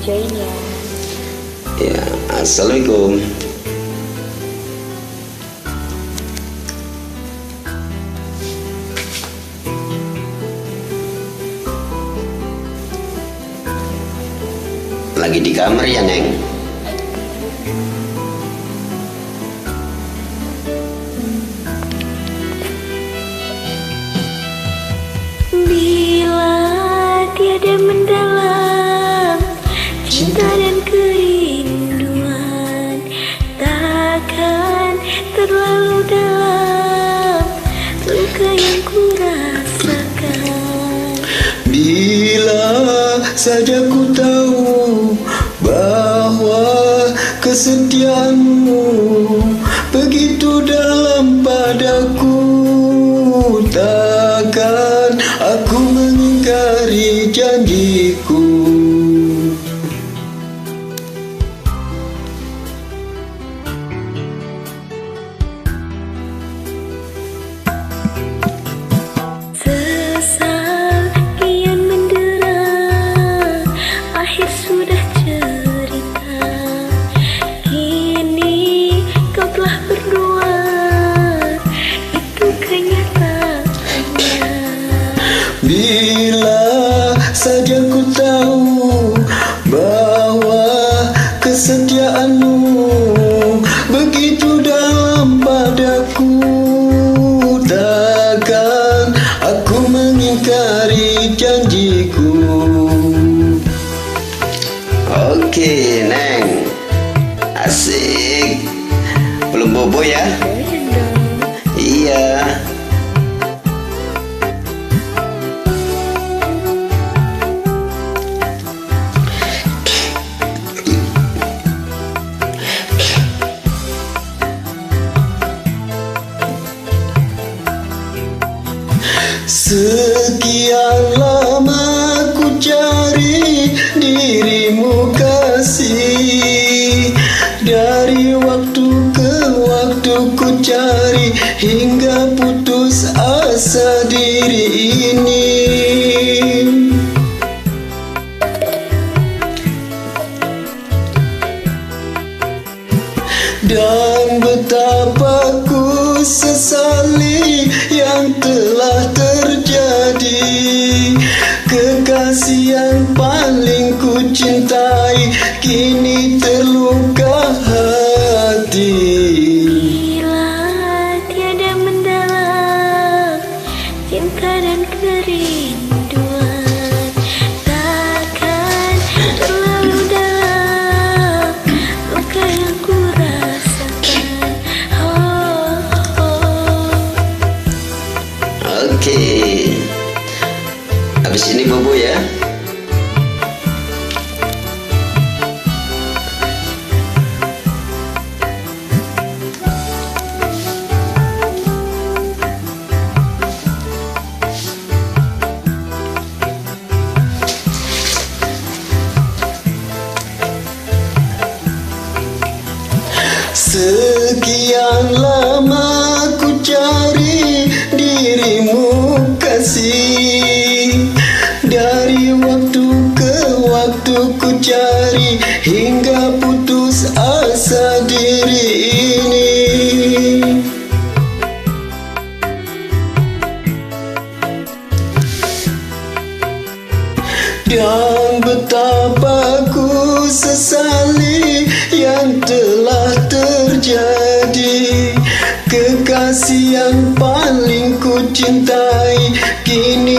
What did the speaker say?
Join ya. Ya, assalamualaikum. Lagi di kamar ya, Neng? Bila tiada mendalam cinta dan kerinduan, takkan terlalu dalam luka yang ku rasakan. Bila saja ku tahu bahwa kesetiaanmu begitu dalam padaku, takkan aku mengingkari janjiku. Sesal kian mendera, akhir sudah cerita. Kini kau telah berdua, itu kenyataannya. Bila saja ku tahu bahwa kesetiaanmu begitu dalam padaku, takkan aku mengingkari janjiku. Oke, Neng. Asik. Belum bobo ya? Jangan dong. Iya. Sekian lama ku cari dirimu kasih, dari waktu ke waktu ku cari hingga putus asa diri ini. Dan betapa ku sesali yang telah terjadi. Kekasih yang paling ku cintai kini terluka hati. Bila tiada mendalam cinta dan kerinduan, takkan terlalu dalam luka yang ku rasakan. Oke. Habis ini bobo ya. Sekian lama ku cari dirimu kasih, dari waktu ke waktu ku cari hingga putus asa diri ini. Dan betapa ku sesali yang telah terjadi. Kekasih yang paling ku cintai kini